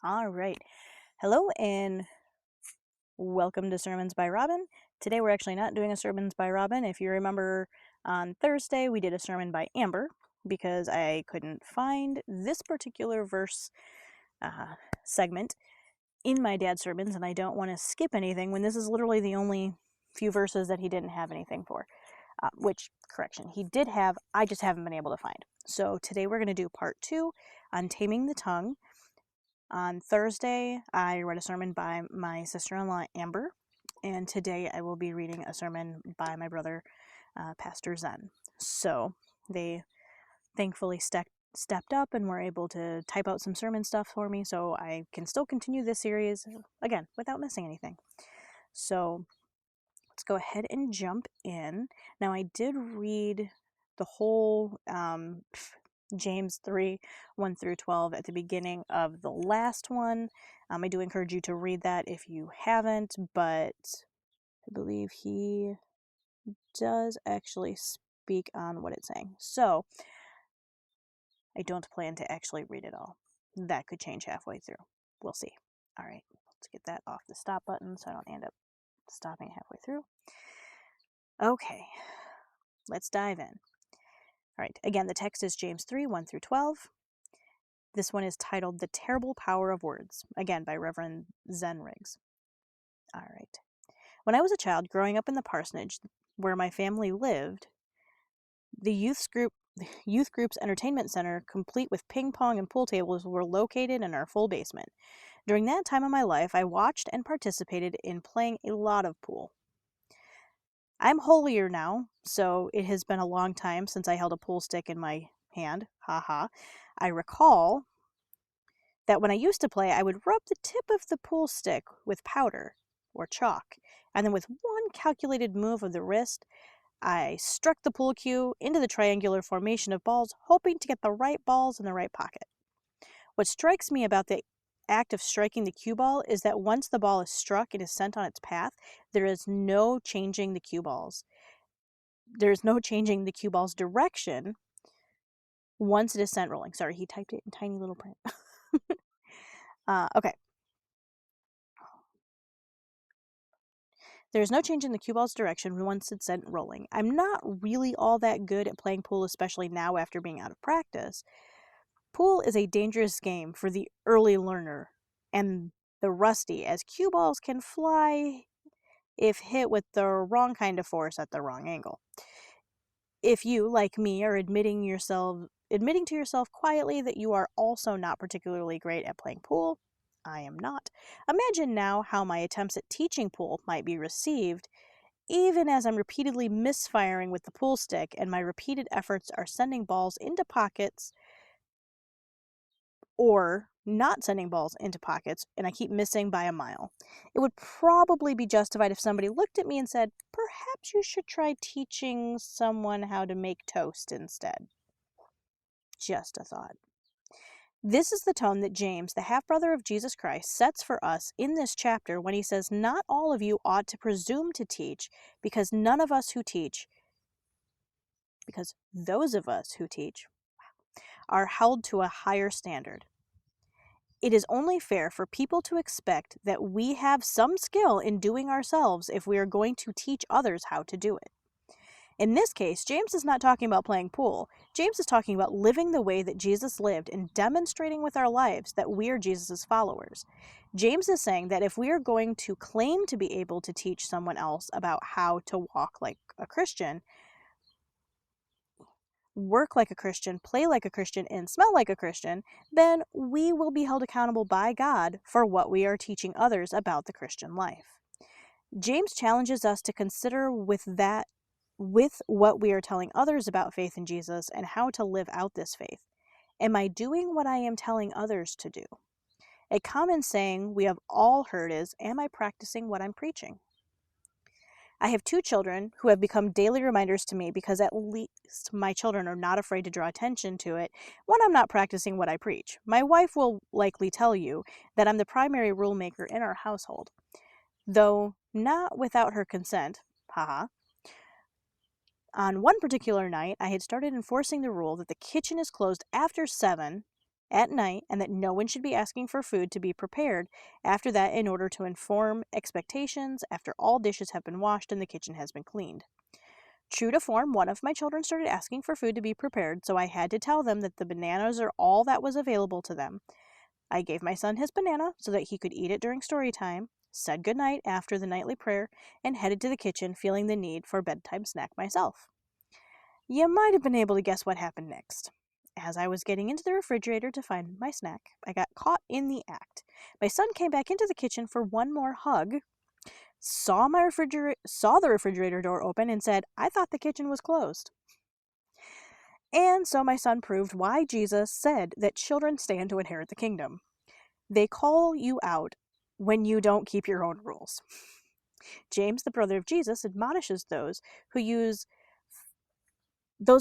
All right. Hello and welcome to Sermons by Robin. Today we're actually not doing a Sermons by Robin. If you remember, on Thursday we did a sermon by Amber because I couldn't find this particular verse segment in my dad's sermons, and I don't want to skip anything when this is literally the only few verses that he didn't have anything for. Which, correction, he did have, I just haven't been able to find. So today we're going to do part 2 on taming the tongue. On Thursday, I read a sermon by my sister-in-law, Amber, and today I will be reading a sermon by my brother, Pastor Xen. So they thankfully stepped up and were able to type out some sermon stuff for me, so I can still continue this series, again, without missing anything. So let's go ahead and jump in. Now, I did read the whole James 3, 1 through 12 at the beginning of the last one. I do encourage you to read that if you haven't, but I believe he does actually speak on what it's saying. So, I don't plan to actually read it all. That could change halfway through. We'll see. All right, let's get that off the stop button so I don't end up stopping halfway through. Okay, let's dive in. All right, again, the text is James 3, 1 through 12. This one is titled The Terrible Power of Words, again by Reverend Xen Riggs. All right. When I was a child growing up in the parsonage where my family lived, the youth group's entertainment center, complete with ping pong and pool tables, were located in our full basement. During that time of my life, I watched and participated in playing a lot of pool. I'm holier now, so it has been a long time since I held a pool stick in my hand. Haha. I recall that when I used to play, I would rub the tip of the pool stick with powder or chalk, and then with one calculated move of the wrist, I struck the pool cue into the triangular formation of balls, hoping to get the right balls in the right pocket. What strikes me about the act of striking the cue ball is that once the ball is struck and is sent on its path, there is no changing the cue balls. There is no changing the cue ball's direction once it is sent rolling. Sorry, he typed it in tiny little print. Okay. There's no change in the cue ball's direction once it's sent rolling. I'm not really all that good at playing pool, especially now after being out of practice. Pool is a dangerous game for the early learner and the rusty, as cue balls can fly if hit with the wrong kind of force at the wrong angle. If you, like me, are admitting to yourself quietly that you are also not particularly great at playing pool, I am not. Imagine now how my attempts at teaching pool might be received, even as I'm repeatedly misfiring with the pool stick and my repeated efforts are sending balls into pockets or not sending balls into pockets, and I keep missing by a mile. It would probably be justified if somebody looked at me and said, perhaps you should try teaching someone how to make toast instead. Just a thought. This is the tone that James, the half-brother of Jesus Christ, sets for us in this chapter when he says, not all of you ought to presume to teach, because those of us who teach are held to a higher standard. It is only fair for people to expect that we have some skill in doing ourselves if we are going to teach others how to do it. In this case, James is not talking about playing pool. James is talking about living the way that Jesus lived and demonstrating with our lives that we are Jesus' followers. James is saying that if we are going to claim to be able to teach someone else about how to walk like a Christian, work like a Christian, play like a Christian, and smell like a Christian, then we will be held accountable by God for what we are teaching others about the Christian life. James challenges us to consider with what we are telling others about faith in Jesus and how to live out this faith. Am I doing what I am telling others to do? A common saying we have all heard is, am I practicing what I'm preaching? I have 2 children who have become daily reminders to me because at least my children are not afraid to draw attention to it when I'm not practicing what I preach. My wife will likely tell you that I'm the primary rule maker in our household, though not without her consent. Haha. On one particular night, I had started enforcing the rule that the kitchen is closed after 7 at night, and that no one should be asking for food to be prepared after that in order to inform expectations after all dishes have been washed and the kitchen has been cleaned. True to form, one of my children started asking for food to be prepared, so I had to tell them that the bananas are all that was available to them. I gave my son his banana so that he could eat it during story time, said goodnight after the nightly prayer, and headed to the kitchen, feeling the need for a bedtime snack myself. You might have been able to guess what happened next. As I was getting into the refrigerator to find my snack, I got caught in the act. My son came back into the kitchen for one more hug, saw the refrigerator door open, and said, "I thought the kitchen was closed." And so my son proved why Jesus said that children stand to inherit the kingdom. They call you out when you don't keep your own rules. James, the brother of Jesus, admonishes those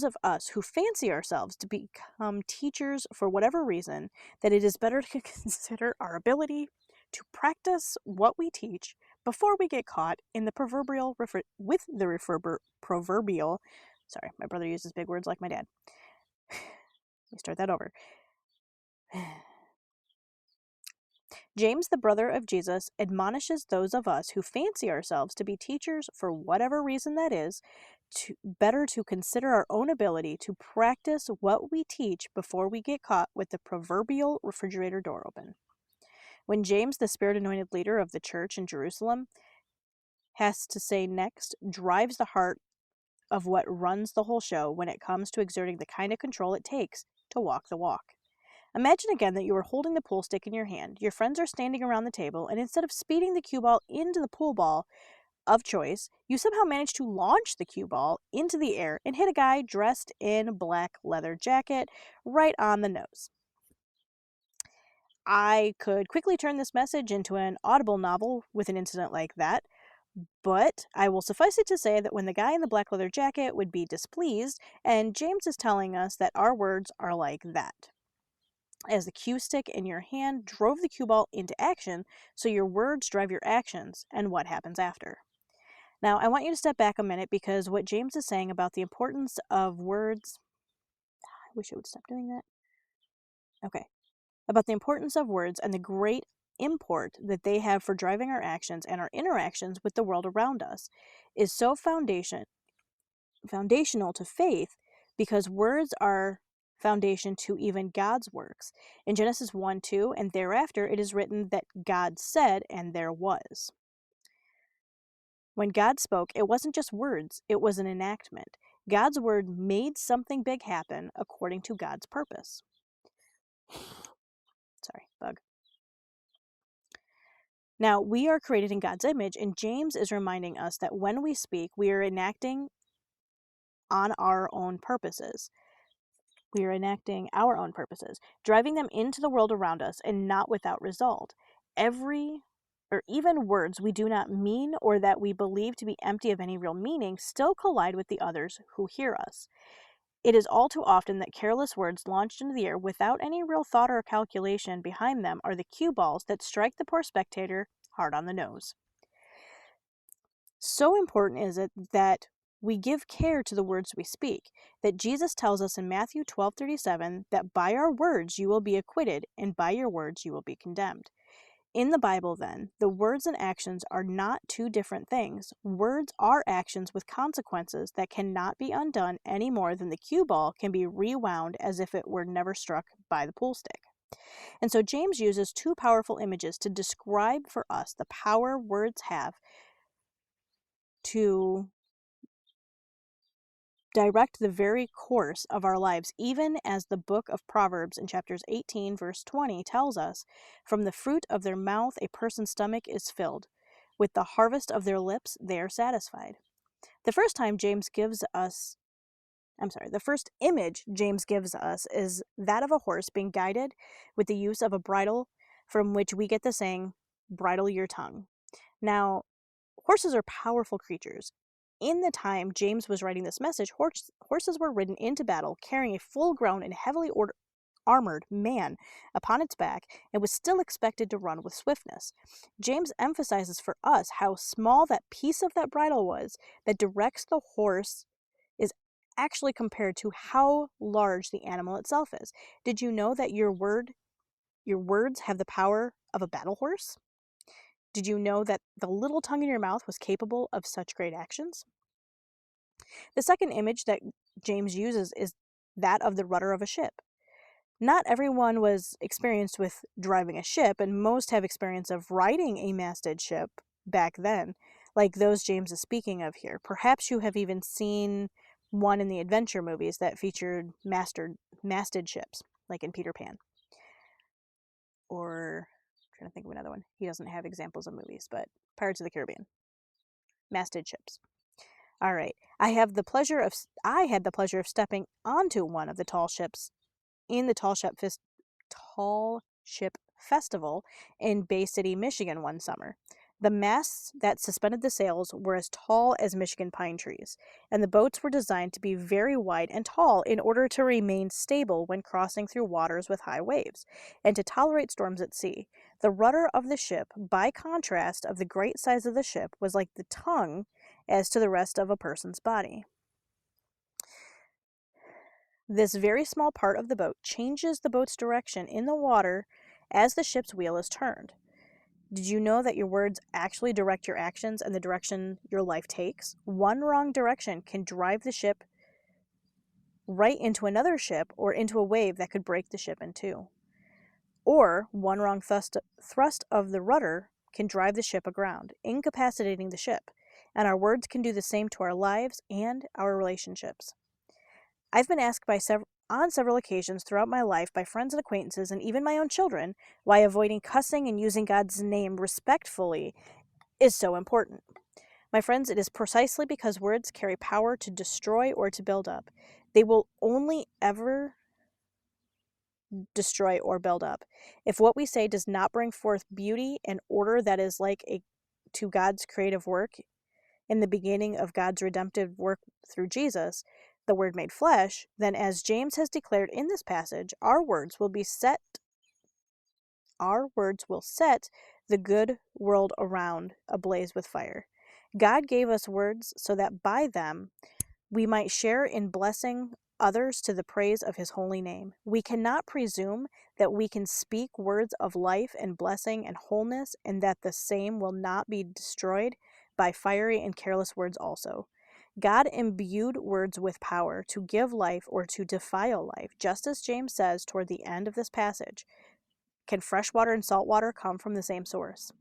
of us who fancy ourselves to become teachers for whatever reason, that it is better to consider our ability to practice what we teach before we get caught in the proverbial sorry, my brother uses big words like my dad. Let me start that over. James, the brother of Jesus, admonishes those of us who fancy ourselves to be teachers for whatever reason that is, better to consider our own ability to practice what we teach before we get caught with the proverbial refrigerator door open. When James, the spirit-anointed leader of the church in Jerusalem, has to say next, drives the heart of what runs the whole show when it comes to exerting the kind of control it takes to walk the walk. Imagine again that you are holding the pool stick in your hand, your friends are standing around the table, and instead of speeding the cue ball into the pool ball of choice, you somehow manage to launch the cue ball into the air and hit a guy dressed in a black leather jacket right on the nose. I could quickly turn this message into an Audible novel with an incident like that, but I will suffice it to say that when the guy in the black leather jacket would be displeased, and James is telling us that our words are like that. As the cue stick in your hand drove the cue ball into action, so your words drive your actions and what happens after. Now, I want you to step back a minute because what James is saying about the importance of words... I wish I would stop doing that. Okay. About the importance of words and the great import that they have for driving our actions and our interactions with the world around us is so foundational to faith, because words are foundation to even God's works. In Genesis 1:2 and thereafter, it is written that God said, and there was. When God spoke, it wasn't just words, it was an enactment. God's word made something big happen according to God's purpose. Sorry, bug. Now, we are created in God's image, and James is reminding us that when we speak, we are enacting on our own purposes. We are enacting our own purposes, driving them into the world around us, and not without result. Even words we do not mean or that we believe to be empty of any real meaning still collide with the others who hear us. It is all too often that careless words launched into the air without any real thought or calculation behind them are the cue balls that strike the poor spectator hard on the nose. So important is it that we give care to the words we speak, that Jesus tells us in Matthew 12:37 that by our words you will be acquitted, and by your words you will be condemned. In the Bible, then, the words and actions are not two different things. Words are actions with consequences that cannot be undone any more than the cue ball can be rewound as if it were never struck by the pool stick. And so James uses two powerful images to describe for us the power words have to direct the very course of our lives, even as the book of Proverbs in chapters 18, verse 20 tells us, "From the fruit of their mouth a person's stomach is filled. With the harvest of their lips they are satisfied." The first image James gives us is that of a horse being guided with the use of a bridle, from which we get the saying, "Bridle your tongue." Now, horses are powerful creatures. In the time James was writing this message, horses were ridden into battle, carrying a full-grown and heavily armored man upon its back, and was still expected to run with swiftness. James emphasizes for us how small that piece of that bridle was that directs the horse is actually compared to how large the animal itself is. Did you know that your words have the power of a battle horse? Did you know that the little tongue in your mouth was capable of such great actions? The second image that James uses is that of the rudder of a ship. Not everyone was experienced with driving a ship, and most have experience of riding a masted ship back then, like those James is speaking of here. Perhaps you have even seen one in the adventure movies that featured masted ships, like in Peter Pan. Or, I'm trying to think of another one. He doesn't have examples of movies, but Pirates of the Caribbean. Masted ships. All right. I had the pleasure of stepping onto one of the tall ships in the Tall Ship Festival in Bay City, Michigan one summer. The masts that suspended the sails were as tall as Michigan pine trees, and the boats were designed to be very wide and tall in order to remain stable when crossing through waters with high waves, and to tolerate storms at sea. The rudder of the ship, by contrast of the great size of the ship, was like the tongue as to the rest of a person's body. This very small part of the boat changes the boat's direction in the water as the ship's wheel is turned. Did you know that your words actually direct your actions and the direction your life takes? One wrong direction can drive the ship right into another ship or into a wave that could break the ship in two. Or one wrong thrust of the rudder can drive the ship aground, incapacitating the ship. And our words can do the same to our lives and our relationships. I've been asked on several occasions throughout my life by friends and acquaintances and even my own children why avoiding cussing and using God's name respectfully is so important. My friends, it is precisely because words carry power to destroy or to build up. They will only ever destroy or build up. If what we say does not bring forth beauty and order that is like to God's creative work in the beginning of God's redemptive work through Jesus, the Word made flesh, then as James has declared in this passage, our words will set the good world around ablaze with fire. God gave us words so that by them we might share in blessing others to the praise of his holy name. We cannot presume that we can speak words of life and blessing and wholeness, and that the same will not be destroyed by fiery and careless words also. God imbued words with power to give life or to defile life, just as James says toward the end of this passage. Can fresh water and salt water come from the same source?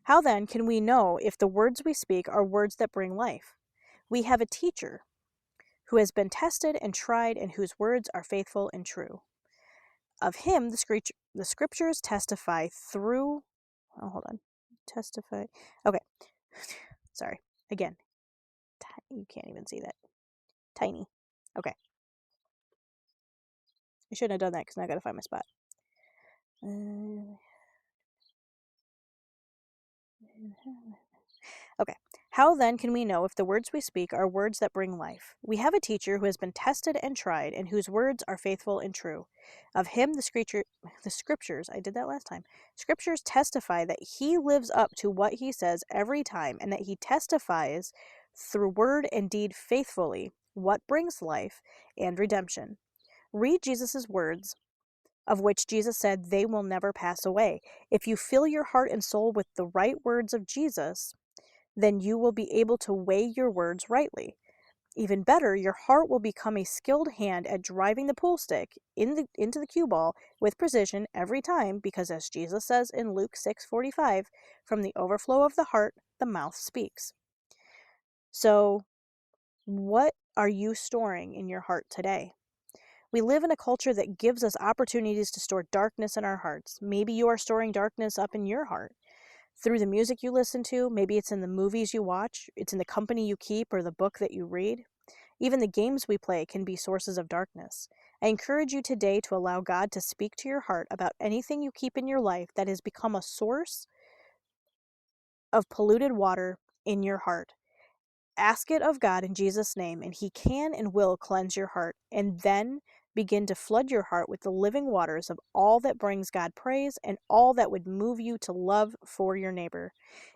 How then can we know if the words we speak are words that bring life? We have a teacher who has been tested and tried and whose words are faithful and true. Of him the scriptures testify through... Oh, hold on. Testify. Okay. Sorry. Again. You can't even see that. Tiny. Okay. I shouldn't have done that because now I gotta find my spot. Okay. How then can we know if the words we speak are words that bring life? We have a teacher who has been tested and tried, and whose words are faithful and true. Of him the scriptures, I did that last time, scriptures testify that he lives up to what he says every time, and that he testifies through word and deed faithfully what brings life and redemption. Read Jesus' words, of which Jesus said they will never pass away. If you fill your heart and soul with the right words of Jesus, then you will be able to weigh your words rightly. Even better, your heart will become a skilled hand at driving the pool stick into the cue ball with precision every time, because as Jesus says in Luke 6:45, from the overflow of the heart, the mouth speaks. So, what are you storing in your heart today? We live in a culture that gives us opportunities to store darkness in our hearts. Maybe you are storing darkness up in your heart through the music you listen to. Maybe it's in the movies you watch, it's in the company you keep, or the book that you read. Even the games we play can be sources of darkness. I encourage you today to allow God to speak to your heart about anything you keep in your life that has become a source of polluted water in your heart. Ask it of God in Jesus' name, and he can and will cleanse your heart. And then Begin to flood your heart with the living waters of all that brings God praise and all that would move you to love for your neighbor.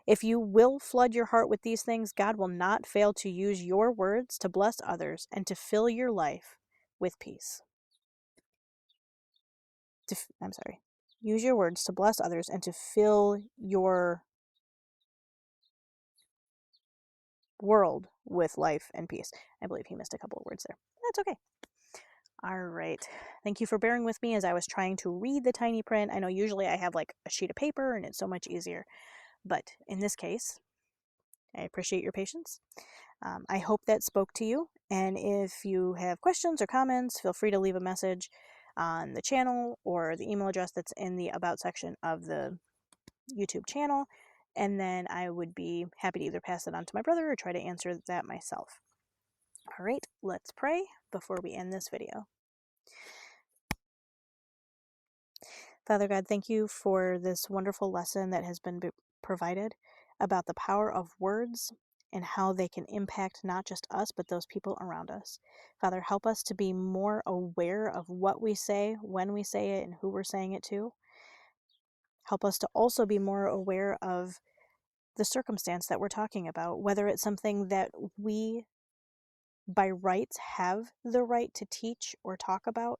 If you will flood your heart with these things, God will not fail to use your words to bless others and to fill your life with peace. I'm sorry. Use your words to bless others and to fill your world with life and peace. I believe he missed a couple of words there. That's okay. All right. Thank you for bearing with me as I was trying to read the tiny print. I know usually I have like a sheet of paper and it's so much easier, but in this case, I appreciate your patience. I hope that spoke to you. And if you have questions or comments, feel free to leave a message on the channel or the email address that's in the About section of the YouTube channel. And then I would be happy to either pass it on to my brother or try to answer that myself. All right, let's pray before we end this video. Father God, thank you for this wonderful lesson that has been provided about the power of words and how they can impact not just us, but those people around us. Father, help us to be more aware of what we say, when we say it, and who we're saying it to. Help us to also be more aware of the circumstance that we're talking about, whether it's something that we, by rights, have the right to teach or talk about.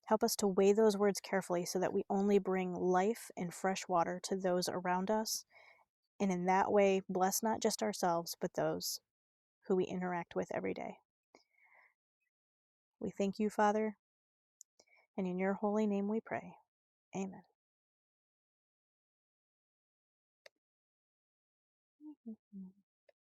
Help us to weigh those words carefully so that we only bring life and fresh water to those around us, and in that way bless not just ourselves, but those who we interact with every day. We thank you, Father, and in your holy name we pray. Amen.